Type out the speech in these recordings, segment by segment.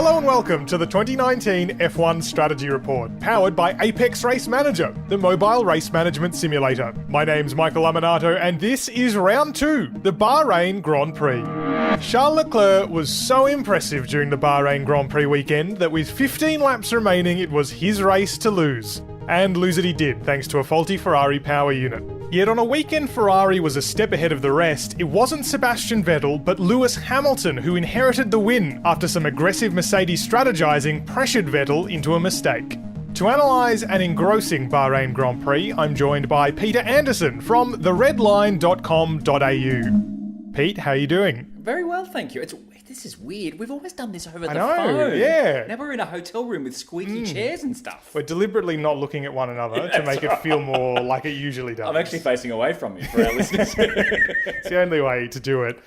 Hello and welcome to the 2019 F1 Strategy Report, powered by Apex Race Manager, the mobile race management simulator. My name's Michael Lamonato, and this is round 2, the Bahrain Grand Prix. Charles Leclerc was so impressive during the Bahrain Grand Prix weekend that with 15 laps remaining, it was his race to lose. And lose it he did, thanks to a faulty Ferrari power unit. Yet on a weekend Ferrari was a step ahead of the rest, it wasn't Sebastian Vettel but Lewis Hamilton who inherited the win after some aggressive Mercedes strategizing pressured Vettel into a mistake. To analyse an engrossing Bahrain Grand Prix, I'm joined by Peter Anderson from theredline.com.au. Pete, how are you doing? Very well, thank you. This is weird. We've always done this over the phone. Yeah. Now we're in a hotel room with squeaky chairs and stuff. We're deliberately not looking at one another to make it feel more like it usually does. I'm actually facing away from you for our listeners. It's the only way to do it.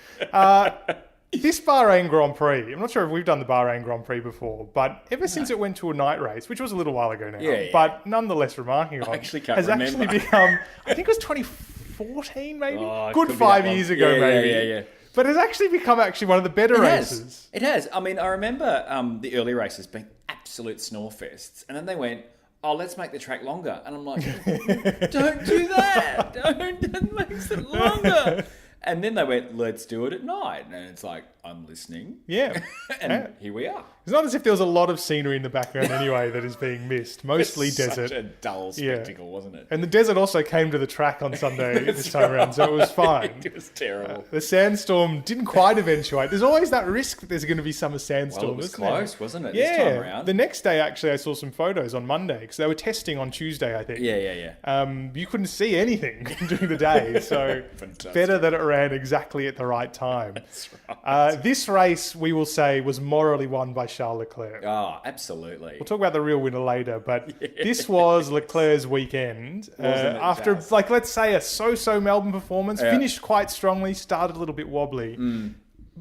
This Bahrain Grand Prix, I'm not sure if we've done the Bahrain Grand Prix before, but ever since it went to a night race, which was a little while ago now, but nonetheless remarkable, actually can't has remember. actually become, I think it was 2014 maybe? Good could be 5 that one. years ago maybe. Yeah. But it's actually become one of the better races. It has. I mean, I remember the early races being absolute snore fests, and then they went, "Oh, let's make the track longer," and I'm like, "Don't do that! That makes it longer." And then they went, "Let's do it at night," and it's like, I'm listening. Yeah, and here we are. It's not as if there was a lot of scenery in the background anyway that is being missed. Mostly desert. Such a dull spectacle, wasn't it? And the desert also came to the track on Sunday this time around, so it was fine. It was terrible. The sandstorm didn't quite eventuate. There's always that risk that there's going to be summer sandstorm, Well, it was isn't close, there? wasn't it, Yeah. this time around? The next day, actually, I saw some photos on Monday, because they were testing on Tuesday, I think. Yeah. You couldn't see anything during the day, so better that it ran exactly at the right time. That's right. This race, we will say, was morally won by Charles Leclerc. Oh, absolutely. We'll talk about the real winner later, but this was Leclerc's weekend. After, let's say, a so-so Melbourne performance, finished quite strongly, started a little bit wobbly,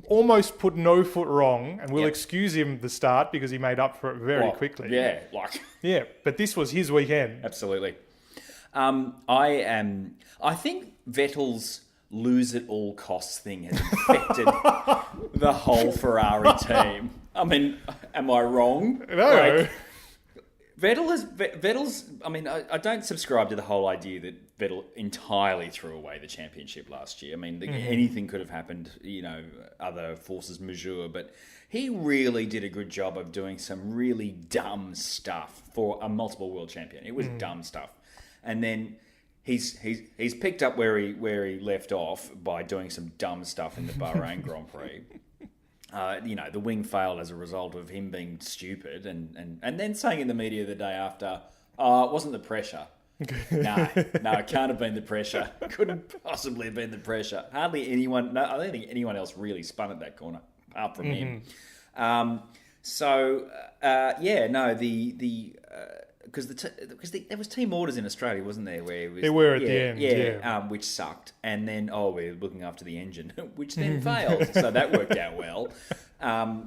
almost put no foot wrong, and we'll excuse him the start because he made up for it very quickly. Yeah, but this was his weekend. Absolutely. I think Vettel's lose at all costs thing has infected the whole Ferrari team. I mean, am I wrong? No. Vettel's. I mean, I don't subscribe to the whole idea that Vettel entirely threw away the championship last year. I mean, anything could have happened, other forces majeure, but he really did a good job of doing some really dumb stuff for a multiple world champion. It was dumb stuff. And then he's picked up where he left off by doing some dumb stuff in the Bahrain Grand Prix. The wing failed as a result of him being stupid and then saying in the media the day after, "Oh, it wasn't the pressure." No, it can't have been the pressure. Couldn't possibly have been the pressure. Hardly anyone. No, I don't think anyone else really spun at that corner apart from him. Because there was team orders in Australia, wasn't there? Where it was, there were at the end, which sucked, and then we're looking after the engine, which then failed. So that worked out well. I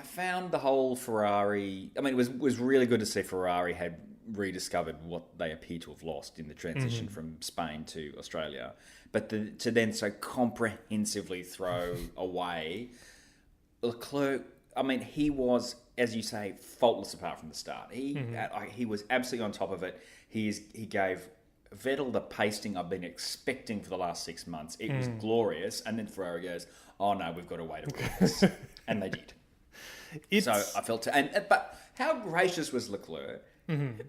found the whole Ferrari. I mean, it was really good to see Ferrari had rediscovered what they appear to have lost in the transition from Spain to Australia, but to then so comprehensively throw away Leclerc. I mean, he was, as you say, faultless apart from the start. He was absolutely on top of it. He gave Vettel the pasting I've been expecting for the last 6 months. It was glorious. And then Ferrari goes, "Oh no, we've got to wait a week," and they did. So I felt, but how gracious was Leclerc?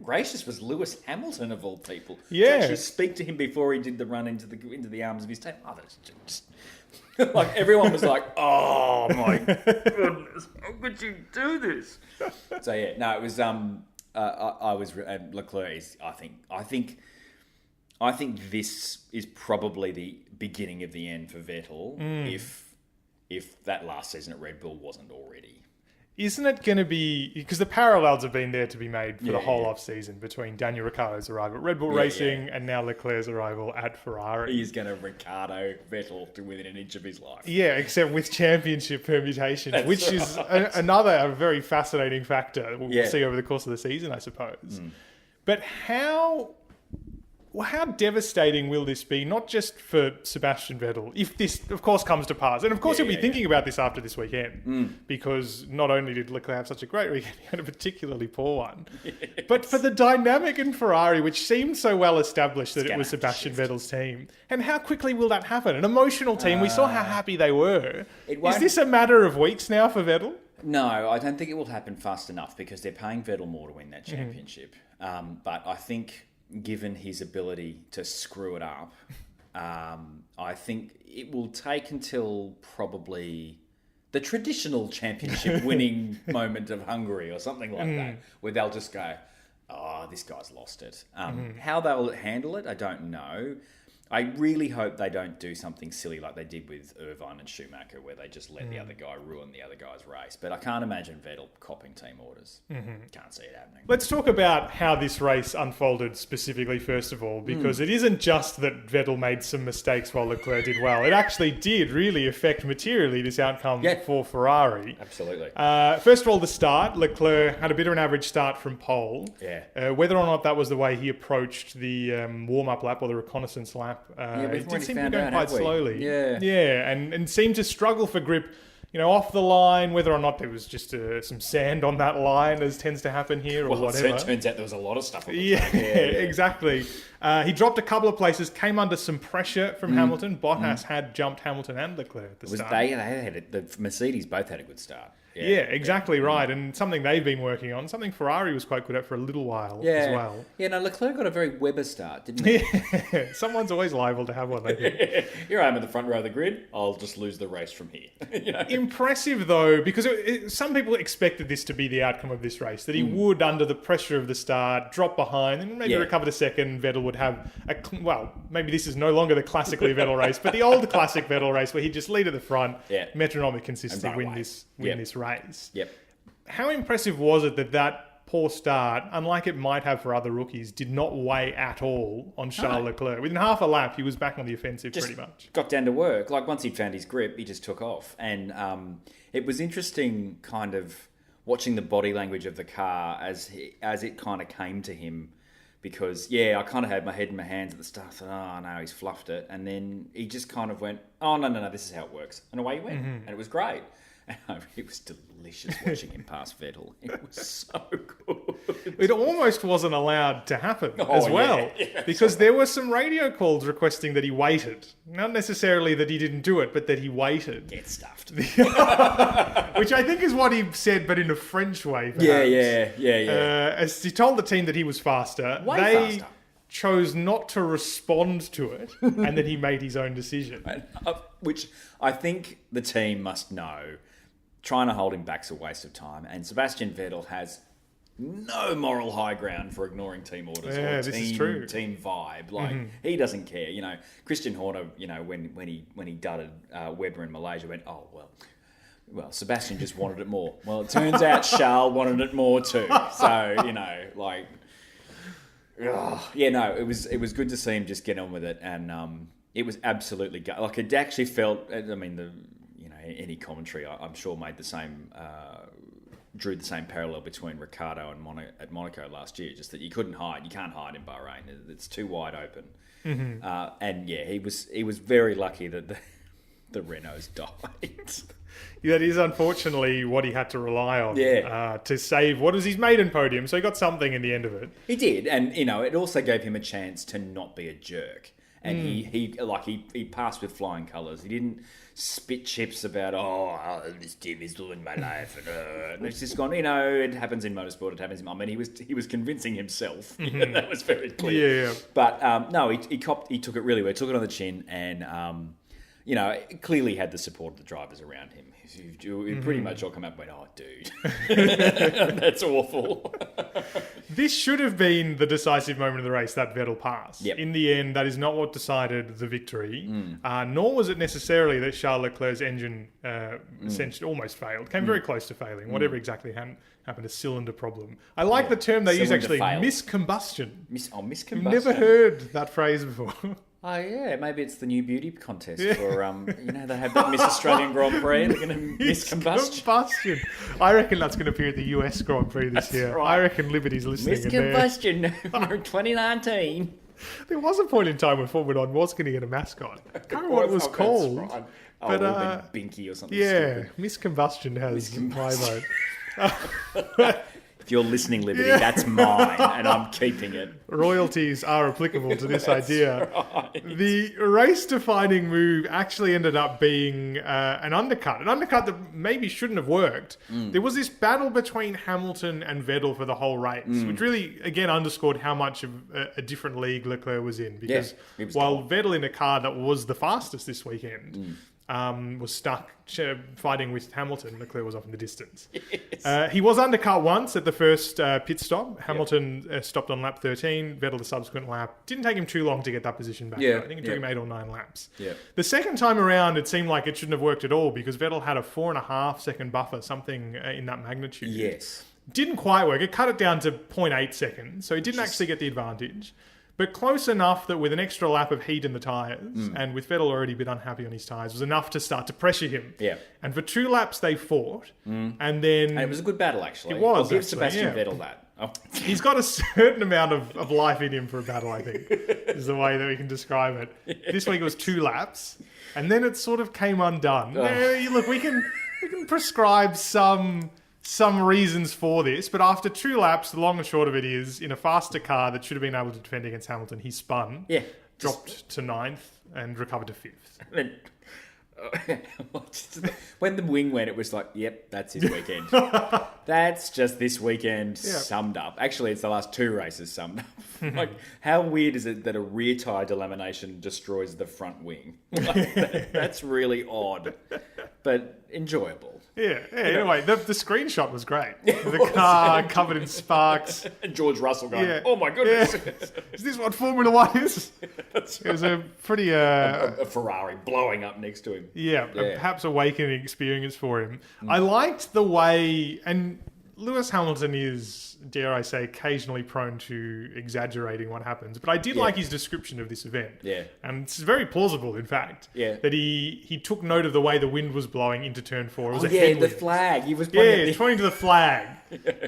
Gracious was Lewis Hamilton of all people. Yeah, to actually speak to him before he did the run into the arms of his team. Oh, that's just. Like everyone was like, "Oh my goodness, how could you do this?" So yeah, no, it was. I was Leclerc. I think this is probably the beginning of the end for Vettel if that last season at Red Bull wasn't already. Isn't it going to be... Because the parallels have been there to be made for the whole off-season between Daniel Ricciardo's arrival at Red Bull Racing and now Leclerc's arrival at Ferrari. He's going to Ricciardo Vettel to within an inch of his life. Yeah, except with championship permutations, which is another very fascinating factor we'll see over the course of the season, I suppose. But how Well, how devastating will this be, not just for Sebastian Vettel, if this, of course, comes to pass? And, of course, he'll be thinking about this after this weekend, because not only did Leclerc have such a great weekend, he had a particularly poor one. Yes. But for the dynamic in Ferrari, which seemed so well established that it was Sebastian Vettel's team, and how quickly will that happen? An emotional team, we saw how happy they were. Is this a matter of weeks now for Vettel? No, I don't think it will happen fast enough because they're paying Vettel more to win that championship. But I think, given his ability to screw it up, I think it will take until probably the traditional championship winning moment of Hungary or something like that, where they'll just go, oh, this guy's lost it. How they'll handle it, I don't know. I really hope they don't do something silly like they did with Irvine and Schumacher, where they just let the other guy ruin the other guy's race. But I can't imagine Vettel copping team orders. Can't see it happening. Let's talk about how this race unfolded specifically, first of all, because it isn't just that Vettel made some mistakes while Leclerc did well. It actually did really affect materially this outcome for Ferrari. Absolutely. First of all, the start. Leclerc had a bit of an average start from pole. Yeah. Whether or not that was the way he approached the warm-up lap or the reconnaissance lap, it did seem to be going quite slowly. Yeah, and seemed to struggle for grip, off the line, whether or not there was just some sand on that line, as tends to happen here, or whatever. It turns out there was a lot of stuff on the track. Exactly. He dropped a couple of places, came under some pressure from Hamilton. Bottas had jumped Hamilton and Leclerc at the start. They had it. The Mercedes both had a good start. Yeah, exactly right. And something they've been working on, something Ferrari was quite good at for a little while as well. Yeah, no, Leclerc got a very Webber start, didn't he? Someone's always liable to have one, I think. Here I am in the front row of the grid. I'll just lose the race from here. Impressive, though, because some people expected this to be the outcome of this race, that he would, under the pressure of the start, drop behind and maybe recover the second. Vettel would have maybe this is no longer the classically Vettel race, but the old classic Vettel race where he'd just lead at the front, metronomic consistency, win this race. Yep. How impressive was it that poor start, unlike it might have for other rookies, did not weigh at all on Charles Leclerc? Within half a lap, he was back on the offensive pretty much. Got down to work. Like, once he'd found his grip, he just took off. And it was interesting kind of watching the body language of the car as it kind of came to him. Because, I kind of had my head in my hands at the start. I thought, oh, no, he's fluffed it. And then he just kind of went, oh, no, this is how it works. And away he went. And it was great. It was delicious watching him pass Vettel. It was so good. It almost wasn't allowed to happen as well. Because there were some radio calls requesting that he waited. Not necessarily that he didn't do it, but that he waited. Get stuffed. Which I think is what he said, but in a French way, perhaps. Yeah. As he told the team that he was faster. They chose not to respond to it, and then he made his own decision. Which I think the team must know. Trying to hold him back's a waste of time. And Sebastian Vettel has no moral high ground for ignoring team orders or team vibe. Like, he doesn't care. Christian Horner, when he dudded Webber in Malaysia, went, oh, well, Sebastian just wanted it more. Well, it turns out Charles wanted it more too. So, it was good to see him just get on with it. And it was absolutely like, it actually felt, any commentary, I'm sure, made the same, drew the same parallel between Ricciardo and at Monaco last year. Just that you couldn't hide, you can't hide in Bahrain. It's too wide open. He was very lucky that the Renaults died. That is unfortunately what he had to rely on to save what was his maiden podium. So he got something in the end of it. He did, and it also gave him a chance to not be a jerk. And he passed with flying colours. He didn't spit chips about, this team is doing my life. And it's just gone, it happens in motorsport, it happens in... I mean, he was convincing himself. That was very clear. Yeah. But, he took it really well. He took it on the chin and, clearly had the support of the drivers around him. He pretty much all come up and went, oh, dude, that's awful. This should have been the decisive moment of the race, that Vettel pass. Yep. In the end, that is not what decided the victory, nor was it necessarily that Charles Leclerc's engine essentially almost failed. Came very close to failing, whatever exactly happened, a cylinder problem. I like the term they use, actually, miscombustion. Miscombustion. I've never heard that phrase before. Oh, yeah, maybe it's the new beauty contest for, they have that Miss Australian Grand Prix. They're going to miscombustion. I reckon that's going to appear at the US Grand Prix this year. Right. I reckon Liberty's listening. Miscombustion, 2019. There was a point in time when Formula One was going to get a mascot. I can't remember what it was called. Right. But, it would have been Binky or something Yeah, stupid. Miss Combustion has my vote. If you're listening, Liberty, that's mine, and I'm keeping it. Royalties are applicable to this idea. Right. The race-defining move actually ended up being an undercut that maybe shouldn't have worked. There was this battle between Hamilton and Vettel for the whole race, which really, again, underscored how much of a different league Leclerc was in. Because while Vettel in a car that was the fastest this weekend was stuck fighting with Hamilton, Leclerc was off in the distance. Yes. He was undercut once at the first pit stop. Hamilton stopped on lap 13. Vettel the subsequent lap. Didn't take him too long to get that position back. I think it took him 8 or 9 laps. The second time around, it seemed like it shouldn't have worked at all because Vettel had a 4.5 second buffer, something in that magnitude. Yes. Didn't quite work. It cut it down to 0.8 seconds, so he didn't actually get the advantage. But close enough that with an extra lap of heat in the tyres, and with Vettel already a bit unhappy on his tyres, was enough to start to pressure him. Yeah. And for 2 laps, they fought. And then... And it was a good battle, actually. It was, I'll give actually, Sebastian Vettel that. Oh. He's got a certain amount of life in him for a battle, I think, is the way that we can describe it. This week it was 2 laps, and then it sort of came undone. Look, we can prescribe some reasons for this, but after 2 laps, the long and short of it is, in a faster car that should have been able to defend against Hamilton, he spun, dropped to 9th, and recovered to 5th. When the wing went, it was like, yep, that's his weekend. That's just this weekend summed up. Actually, it's the last 2 races summed up. Like, how weird is it that a rear tyre delamination destroys the front wing? Like, that's really odd, but enjoyable. Anyway, the screenshot was great. The car covered in sparks. And George Russell going, oh my goodness. Is this what Formula One is? It was a pretty... a Ferrari blowing up next to him. Perhaps awakening experience for him. I liked the way... And Lewis Hamilton is, dare I say, occasionally prone to exaggerating what happens. But I did like his description of this event. And it's very plausible, in fact, that he took note of the way the wind was blowing into turn 4. It was a headwind. The flag. He was pointing pointing to the flag.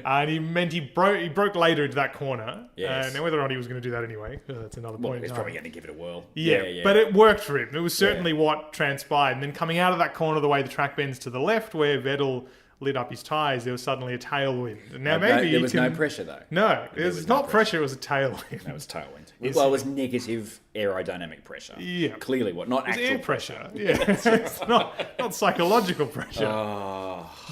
And he meant he broke later into that corner. Now, whether or not he was going to do that anyway, that's another point. He's probably going to give it a whirl. But it worked for him. It was certainly what transpired. And then coming out of that corner, the way the track bends to the left, where Vettel lit up his tyres, there was suddenly a tailwind. Now maybe there was no pressure though. No, it was not pressure. It was a tailwind. That was tailwind. Well, it was negative aerodynamic pressure. Clearly, not actual air pressure. It's not psychological pressure.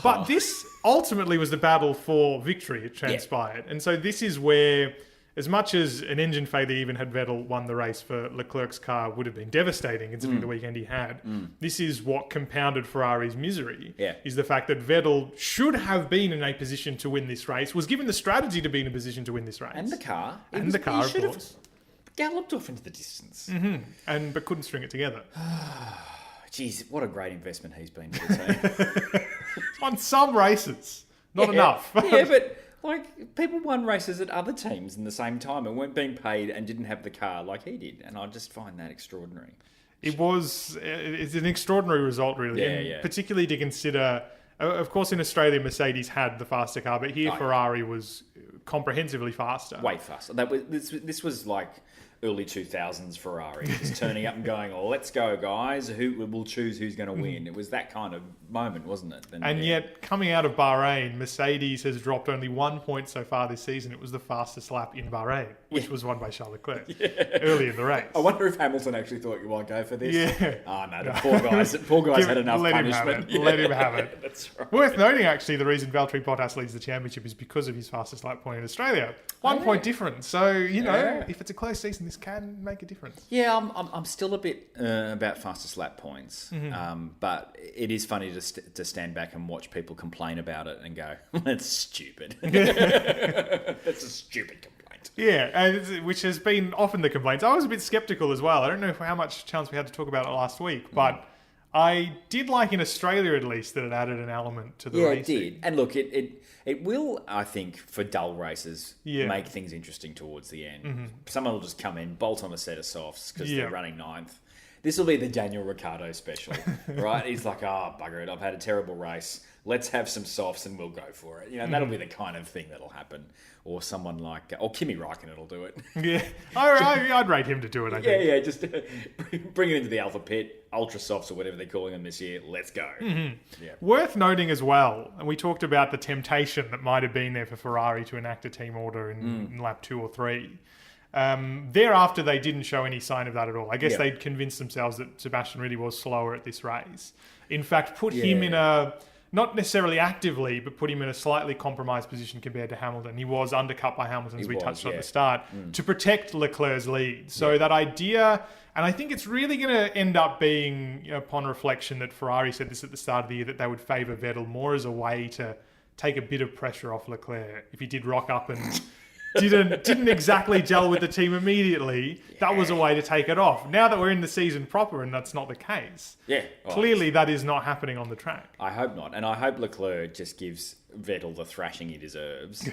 But this ultimately was the battle for victory. It transpired, and so this is where, as much as an engine failure even had Vettel won the race for Leclerc's car would have been devastating considering the weekend he had, this is what compounded Ferrari's misery, is the fact that Vettel should have been in a position to win this race, was given the strategy to be in a position to win this race. And the car. Of course. Galloped off into the distance. But couldn't string it together. Jeez, what a great investment he's been for the team. On some races. Not enough. But... Like, people won races at other teams in the same time and weren't being paid and didn't have the car like he did. And I just find that extraordinary. It's an extraordinary result, really. Particularly to consider, of course, in Australia, Mercedes had the faster car, but here Ferrari was comprehensively faster. Way faster. This was like early 2000s Ferrari, just turning up and going, oh, let's go, guys. Who will choose who's going to win? It was that kind of moment, wasn't it? Yet, coming out of Bahrain, Mercedes has dropped only 1 point so far this season. It was the fastest lap in Bahrain, which was won by Charles Leclerc early in the race. I wonder if Hamilton actually thought, you want to go for this? The poor guys had enough punishment. Let him have it. That's right. Worth noting, actually, the reason Valtteri Bottas leads the championship is because of his fastest lap point in Australia. 1 point difference. So, if it's a close season, this can make a difference. I'm still a bit about fastest lap points, but it is funny to stand back and watch people complain about it and go, that's stupid. That's a stupid complaint. Which has been often the complaints. I was a bit sceptical as well. I don't know how much chance we had to talk about it last week, but I did like in Australia at least that it added an element to the racing. It did. And look, it will, I think, for dull races, make things interesting towards the end. Someone will just come in, bolt on a set of softs because they're running 9th. This will be the Daniel Ricciardo special, right? He's like, oh, bugger it, I've had a terrible race. Let's have some softs and we'll go for it. That'll be the kind of thing that'll happen. Or someone like... Or Kimi Räikkönen will do it. Yeah. I'd rate him to do it, I think. Yeah, just bring it into the Alpha Pit, Ultra Softs or whatever they're calling them this year. Let's go. Yeah. Worth noting as well, and we talked about the temptation that might have been there for Ferrari to enact a team order in lap 2 or 3. Thereafter, they didn't show any sign of that at all. I guess they'd convinced themselves that Sebastian really was slower at this race. In fact, put him in a... Not necessarily actively, but put him in a slightly compromised position compared to Hamilton. He was undercut by Hamilton, as we touched on at the start, to protect Leclerc's lead. So that idea, and I think it's really going to end up being, upon reflection, that Ferrari said this at the start of the year, that they would favour Vettel more as a way to take a bit of pressure off Leclerc. If he did rock up and didn't exactly gel with the team immediately, that was a way to take it off. Now that we're in the season proper and that's not the case, clearly that is not happening on the track. I hope not. And I hope Leclerc just gives Vettel the thrashing he deserves.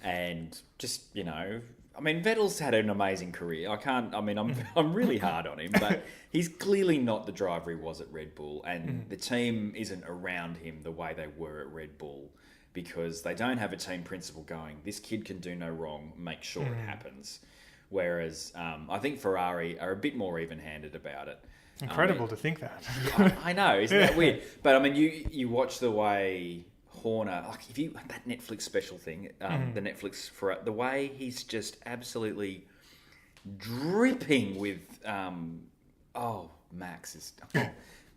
And just, Vettel's had an amazing career. I'm really hard on him, but he's clearly not the driver he was at Red Bull. And the team isn't around him the way they were at Red Bull. Because they don't have a team principle going, this kid can do no wrong, make sure it happens. Whereas I think Ferrari are a bit more even-handed about it. Incredible to think that. I know, isn't that weird? But you watch the way Horner, that Netflix special thing, the Netflix, the way he's just absolutely dripping with, Max is...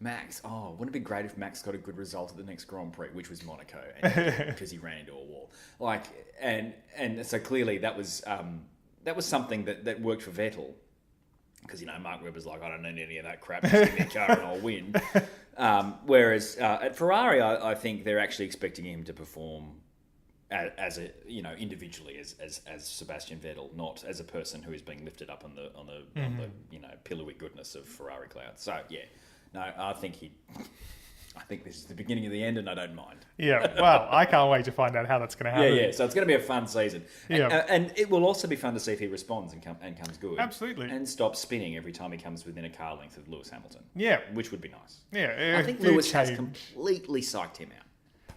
Max, wouldn't it be great if Max got a good result at the next Grand Prix, which was Monaco, because he ran into a wall. And so clearly that was something that worked for Vettel, because Mark Webber's like, I don't need any of that crap, just give me a car and I'll win. Whereas at Ferrari, I think they're actually expecting him to perform as a individually as Sebastian Vettel, not as a person who is being lifted up on the pillowy goodness of Ferrari cloud. So yeah. No, I think this is the beginning of the end, and I don't mind. Yeah, well, I can't wait to find out how that's going to happen. Yeah. So it's going to be a fun season. Yeah. And it will also be fun to see if he responds and comes good. Absolutely. And stops spinning every time he comes within a car length of Lewis Hamilton. Yeah. Which would be nice. Yeah. I think Lewis has completely psyched him out.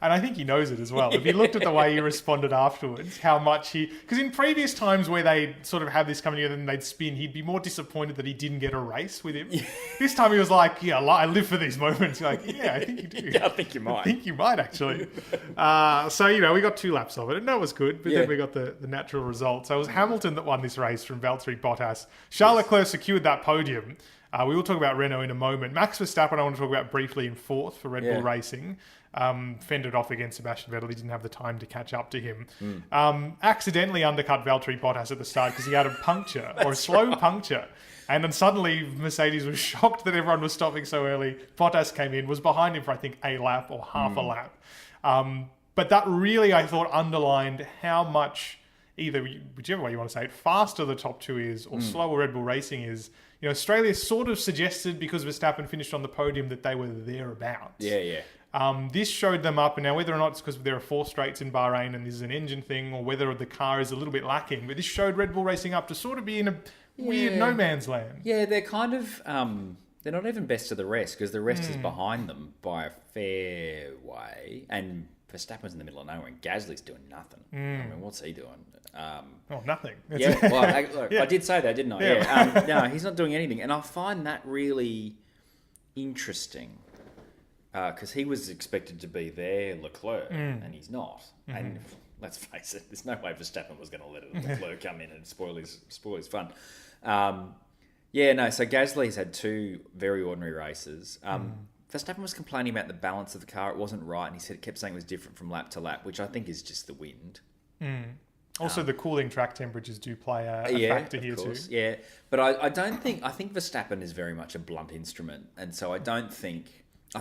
And I think he knows it as well. If you looked at the way he responded afterwards, how much because in previous times where they sort of have this coming together and they'd spin, he'd be more disappointed that he didn't get a race with him. Yeah. This time he was like, I live for these moments. You're like, I think you do. Yeah, I think you might. I think you might, actually. So, we got 2 laps of it. And that was good. But then we got the natural result. So it was Hamilton that won this race from Valtteri Bottas. Charles Leclerc secured that podium. We will talk about Renault in a moment. Max Verstappen, I want to talk about briefly in 4th for Red Bull Racing. Fended off against Sebastian Vettel. He didn't have the time to catch up to him. Accidentally undercut Valtteri Bottas at the start because he had a puncture or a slow puncture. And then suddenly Mercedes was shocked that everyone was stopping so early. Bottas came in, was behind him for I think a lap or half a lap. But that really, I thought, underlined how much whichever way you want to say it, faster the top 2 is or slower Red Bull Racing is. Australia sort of suggested, because Verstappen finished on the podium, that they were thereabouts. Yeah. This showed them up, and now whether or not it's because there are 4 straights in Bahrain and this is an engine thing, or whether the car is a little bit lacking, but this showed Red Bull Racing up to sort of be in a weird no man's land. Yeah, they're kind of... they're not even best of the rest, because the rest is behind them by a fair way, and Verstappen's in the middle of nowhere, and Gasly's doing nothing. I mean, what's he doing? Nothing. I did say that, didn't I? Yeah. No, he's not doing anything, and I find that really interesting. Because he was expected to be there, Leclerc, and he's not. And let's face it, there's no way Verstappen was going to let Leclerc come in and spoil his fun. So Gasly's had 2 very ordinary races. Verstappen was complaining about the balance of the car. It wasn't right, and he kept saying it was different from lap to lap, which I think is just the wind. Also, the cooling track temperatures do play a factor here too. Yeah, but I think Verstappen is very much a blunt instrument, and so I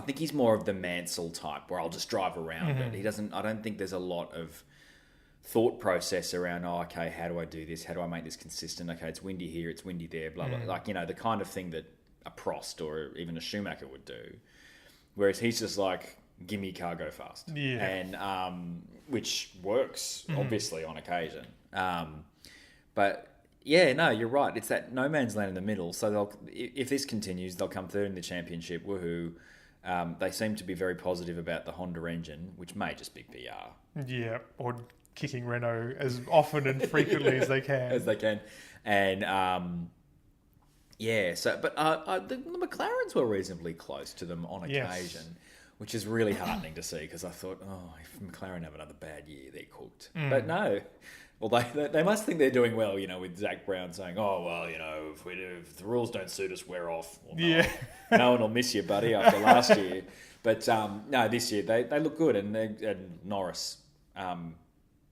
think he's more of the Mansell type, where I'll just drive around it. I don't think there's a lot of thought process around, how do I do this? How do I make this consistent? Okay, it's windy here, it's windy there, blah, blah. Like, the kind of thing that a Prost or even a Schumacher would do. Whereas he's just like, give me a car, go fast. Yeah. And, which works, obviously, on occasion. But Yeah, no, you're right. It's that no man's land in the middle. So if this continues, they'll come third in the championship. Woohoo! They seem to be very positive about the Honda engine, which may just be PR. Yeah, or kicking Renault as often and frequently as they can. As they can. And but the McLarens were reasonably close to them on occasion, which is really heartening to see because I thought, if McLaren have another bad year, they're cooked. But no. Well, they must think they're doing well, with Zach Brown saying, if the rules don't suit us, we're off. Well, no one will miss you, buddy, after last year. But no, this year they look good, and Norris,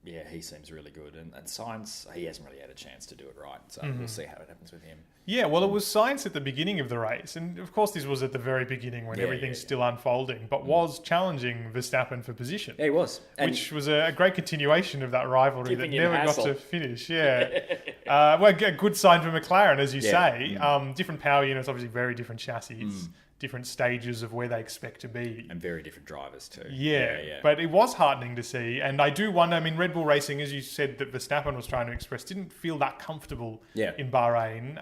he seems really good. And Sainz, he hasn't really had a chance to do it right, so we'll see how it happens with him. Yeah, well, it was Sainz at the beginning of the race, and of course this was at the very beginning when everything's still unfolding, but was challenging Verstappen for position. Yeah, he was. Which was a great continuation of that rivalry that never got to finish. Well, a good sign for McLaren, as you say. Different power units, obviously very different chassis. Different stages of where they expect to be. And very different drivers too. Yeah. But it was heartening to see. And I do wonder, Red Bull Racing, as you said, that Verstappen was trying to express, didn't feel that comfortable in Bahrain.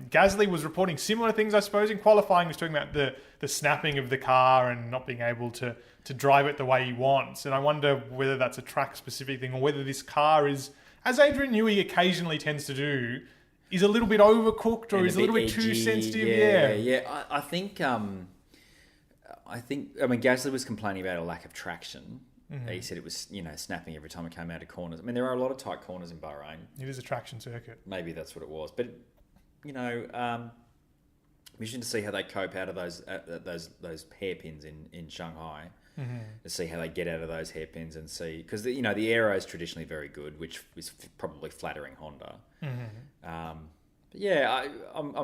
Gasly was reporting similar things, I suppose. In qualifying, he was talking about the snapping of the car and not being able to drive it the way he wants. And I wonder whether that's a track-specific thing or whether this car is, as Adrian Newey occasionally tends to do, is a little bit overcooked or is a little bit too sensitive. I think Gasly was complaining about a lack of traction. He said it was, snapping every time it came out of corners. There are a lot of tight corners in Bahrain. It is a traction circuit. Maybe that's what it was. But, interesting to see how they cope out of those hairpins in Shanghai. To see how they get out of those hairpins and see... Because, the aero is traditionally very good, which is probably flattering Honda. I'm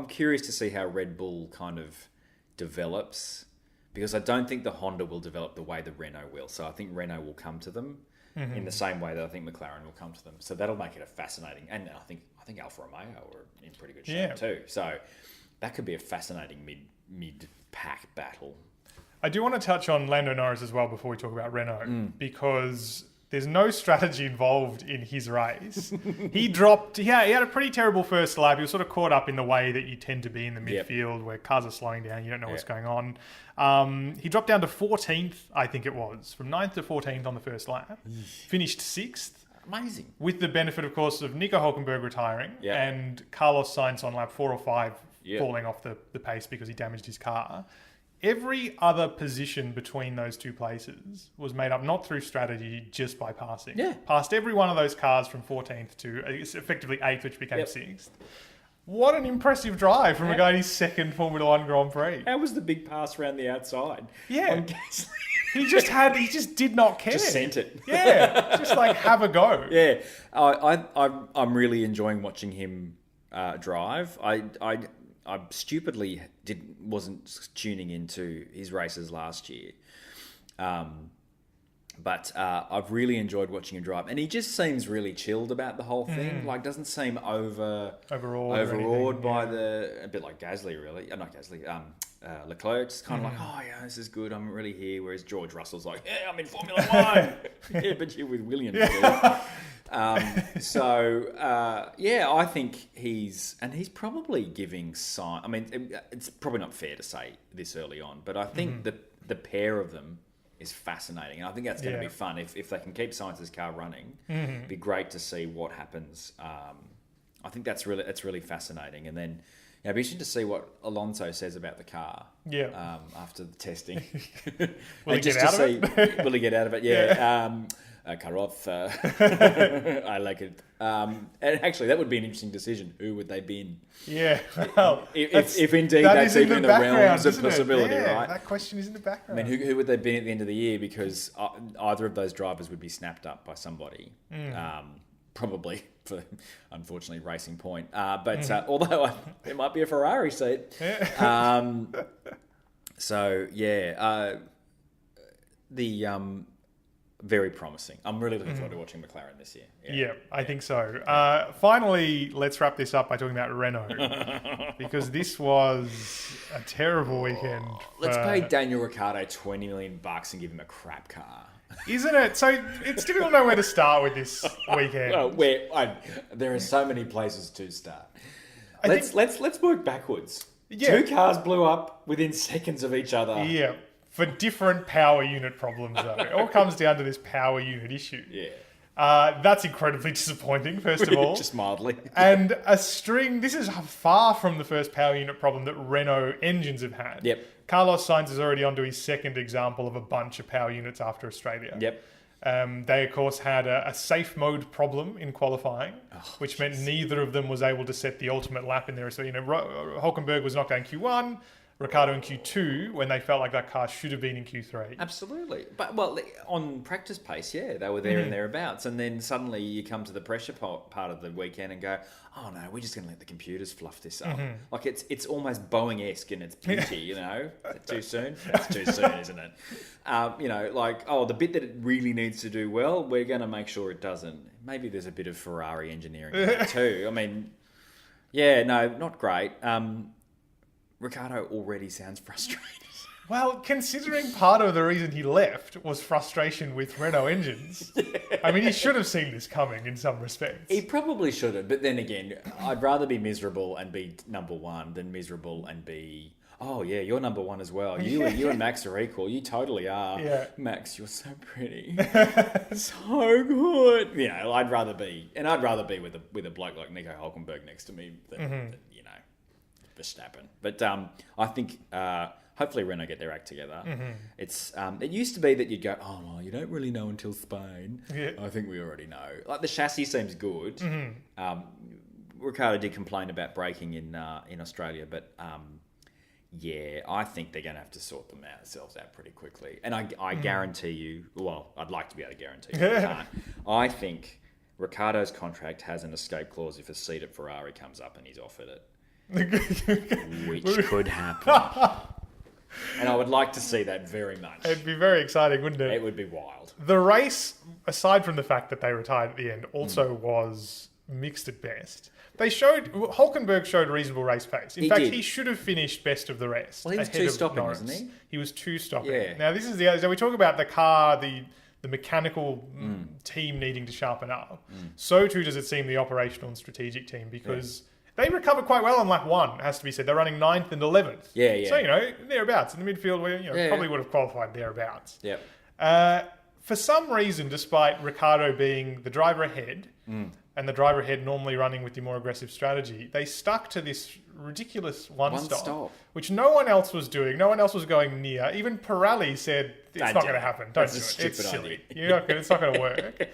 curious to see how Red Bull kind of develops because I don't think the Honda will develop the way the Renault will. So I think Renault will come to them in the same way that I think McLaren will come to them. So that'll make it a fascinating... And I think Alfa Romeo are in pretty good shape too. So that could be a fascinating mid-pack battle. I do want to touch on Lando Norris as well before we talk about Renault because there's no strategy involved in his race. He had a pretty terrible first lap. He was sort of caught up in the way that you tend to be in the midfield where cars are slowing down. You don't know what's going on. He dropped down to 14th, I think it was, from 9th to 14th on the first lap. Finished 6th. Amazing. With the benefit, of course, of Nico Hülkenberg retiring and Carlos Sainz on lap 4 or 5 falling off the pace because he damaged his car. Every other position between those two places was made up not through strategy, just by passing. Passed every one of those cars from 14th to effectively 8th, which became 6th. What an impressive drive from a guy in his second Formula One Grand Prix. How was the big pass around the outside? Yeah. He just did not care. Just sent it. Yeah. Just have a go. Yeah. I'm really enjoying watching him drive. I stupidly wasn't tuning into his races last year. But I've really enjoyed watching him drive. And he just seems really chilled about the whole thing. Doesn't seem overawed by a bit like Gasly, really. Not Gasly, Leclerc. Just kind of this is good. I'm really here. Whereas George Russell's like, I'm in Formula One. But you're with Williams. I think he's probably giving sign. It's probably not fair to say this early on, but I think the pair of them is fascinating, and I think that's going to be fun if they can keep Sainz's car running. It'd be great to see what happens. I think that's really fascinating, and then it'd be interesting to see what Alonso says about the car. After the testing, will he get out of it? Will he get out of it? Yeah. Karoth, I like it. And actually, that would be an interesting decision. Who would they bin? Yeah, well, if indeed that's even in the realms of possibility, right? That question is in the background. Who would they bin at the end of the year? Because either of those drivers would be snapped up by somebody. Probably for, unfortunately, Racing Point. Although there might be a Ferrari seat. Very promising. I'm really looking forward to watching McLaren this year. Yeah, I think so. Finally, let's wrap this up by talking about Renault. Because this was a terrible weekend. Let's pay Daniel Ricciardo $20 million and give him a crap car. Isn't it? So it's difficult to know where to start with this weekend. Well, there are so many places to start. Let's work backwards. Yeah. 2 cars blew up within seconds of each other. Yeah, for different power unit problems, though. It all comes down to this power unit issue. Yeah. That's incredibly disappointing, first of all. Just mildly. And this is far from the first power unit problem that Renault engines have had. Yep. Carlos Sainz is already onto his second example of a bunch of power units after Australia. Yep. They, of course, had a safe mode problem in qualifying, which meant neither of them was able to set the ultimate lap in there. So, Hulkenberg was knocked down Q1, Ricciardo in Q2, when they felt like that car should have been in Q3. Absolutely. But, on practice pace, yeah, they were there and thereabouts. And then suddenly you come to the pressure part of the weekend and go, oh, no, we're just going to let the computers fluff this up. Like, it's almost Boeing-esque in its beauty, Is that too soon? That's too soon, isn't it? The bit that it really needs to do well, we're going to make sure it doesn't. Maybe there's a bit of Ferrari engineering in there too. I mean, yeah, no, not great. Ricciardo already sounds frustrated. Well, considering part of the reason he left was frustration with Renault engines, I mean, he should have seen this coming in some respects. He probably should have, but then again, I'd rather be miserable and be number one than miserable and be, oh yeah, you're number one as well. You and Max are equal. You totally are. Yeah. Max, you're so pretty. So good. I'd rather be with a bloke like Nico Hulkenberg next to me than Verstappen. But I think hopefully Renault get their act together. It's it used to be that you'd go, oh well, you don't really know until Spain. Yeah. I think we already know. Like the chassis seems good. Ricciardo did complain about braking in Australia, but I think they're going to have to sort themselves out pretty quickly. And I guarantee you, well, I'd like to be able to guarantee you, but I can't. I think Ricciardo's contract has an escape clause if a seat at Ferrari comes up and he's offered it. Which could happen. And I would like to see that very much. It'd be very exciting, wouldn't it? It would be wild. The race, aside from the fact that they retired at the end, also was mixed at best. Hulkenberg showed reasonable race pace. In fact, he should have finished best of the rest. Well, he was two-stopping, wasn't he? He was two-stopping. Yeah. Now, this is the other... So we talk about the car, the mechanical team needing to sharpen up. So too does it seem the operational and strategic team, because... Yeah. They recovered quite well on lap 1, has to be said. They're running 9th and 11th. Yeah. So, thereabouts. In the midfield, probably would have qualified thereabouts. Yep. For some reason, despite Ricciardo being the driver ahead, and the driver ahead normally running with the more aggressive strategy, they stuck to this ridiculous one stop, which no one else was doing. No one else was going near. Even Pirelli said, it's not going to happen. Don't do it. It's silly. It's not going to work.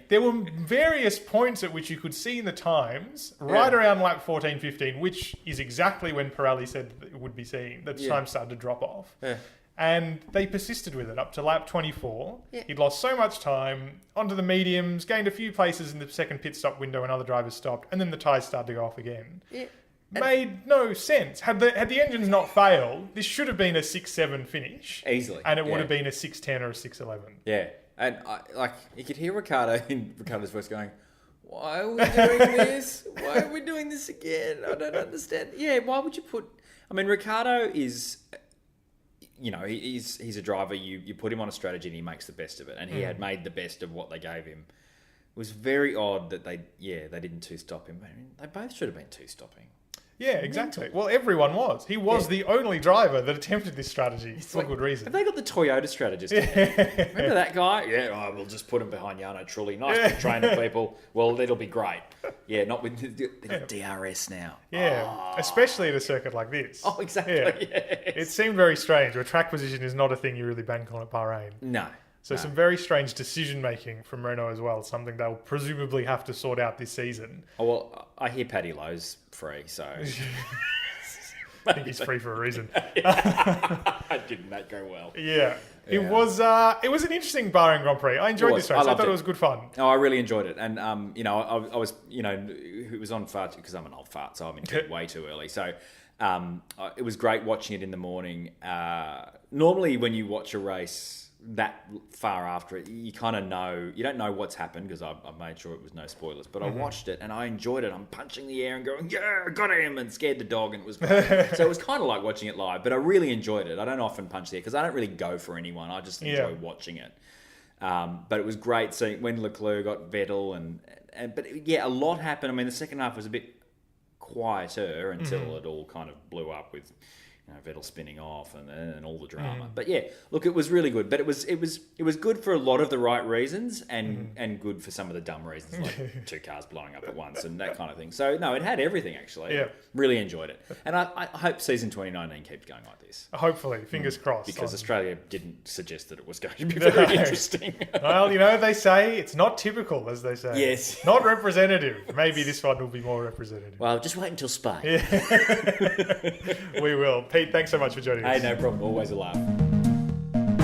There were various points at which you could see in the times, right around lap 14, 15, which is exactly when Pirelli said it would be seen, that time started to drop off. Yeah. And they persisted with it up to lap 24. Yeah. He'd lost so much time, onto the mediums, gained a few places in the second pit stop window when other drivers stopped, and then the tyres started to go off again. Yeah. Made no sense. Had the engines not failed, this should have been a 6-7 finish. Easily. And it would have been a 6-10 or a 6-11. Yeah. And you could hear Ricciardo's voice going, why are we doing this? Why are we doing this again? I don't understand. Yeah, why would you put... I mean, Ricciardo is... he's a driver. You put him on a strategy and he makes the best of it. And he had made the best of what they gave him. It was very odd that they didn't two-stop him. I mean, they both should have been two-stopping. Yeah, exactly. Well, everyone was. He was the only driver that attempted this strategy for good reason. Have they got the Toyota strategist? Remember that guy? Yeah, we'll just put him behind Jarno Trulli. Nice to train the people. Well, it'll be great. Yeah, not with the DRS now. Yeah, especially at a circuit like this. Oh, exactly. Yeah. Yes. It seemed very strange. Where track position is not a thing you really bank on at Bahrain. No. So some very strange decision-making from Renault as well, something they'll presumably have to sort out this season. Oh, well, I hear Paddy Lowe's free, so... I think he's free for a reason. Didn't that go well? Yeah. It was an interesting Bahrain Grand Prix. I enjoyed this race. I thought it was good fun. Oh, I really enjoyed it. And, I was, it was on fart because I'm an old fart, so I'm in bed way too early. So it was great watching it in the morning. Normally when you watch a race that far after it, you kind of know, you don't know what's happened because I made sure it was no spoilers, but I watched it and I enjoyed it. I'm punching the air and going, yeah, got him, and scared the dog, and it was great. So it was kind of like watching it live, but I really enjoyed it. I don't often punch the air because I don't really go for anyone. I just enjoy watching it. But it was great seeing when Leclerc got Vettel but yeah, a lot happened. I mean, the second half was a bit quieter until it all kind of blew up with Vettel spinning off and all the drama. But yeah, look, it was really good. But it was good for a lot of the right reasons and good for some of the dumb reasons, like two cars blowing up at once and that kind of thing. So no, it had everything actually. Yeah. Really enjoyed it. And I hope season 2019 keeps going like this. Hopefully, fingers crossed. Because Australia didn't suggest that it was going to be very interesting. Well, they say it's not typical, as they say. Yes. Not representative. Maybe this one will be more representative. Well, just wait until Spain. We will. Pete, thanks so much for joining us. Hey, no problem. Always a laugh.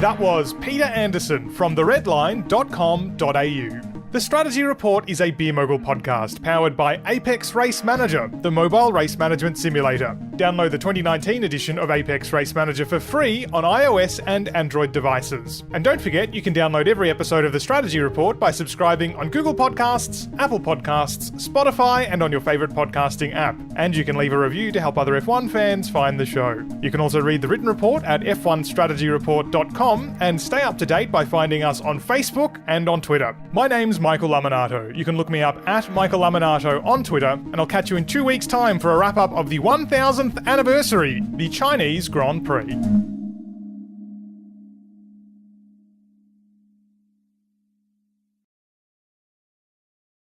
That was Peter Anderson from theredline.com.au. The Strategy Report is a Beer Mogul podcast powered by Apex Race Manager, the mobile race management simulator. Download the 2019 edition of Apex Race Manager for free on iOS and Android devices. And don't forget, you can download every episode of the Strategy Report by subscribing on Google Podcasts, Apple Podcasts, Spotify, and on your favourite podcasting app. And you can leave a review to help other F1 fans find the show. You can also read the written report at f1strategyreport.com and stay up to date by finding us on Facebook and on Twitter. My name's Michael Lamonato. You can look me up at Michael Lamonato on Twitter, and I'll catch you in 2 weeks' time for a wrap-up of the 1000th anniversary, the Chinese Grand Prix.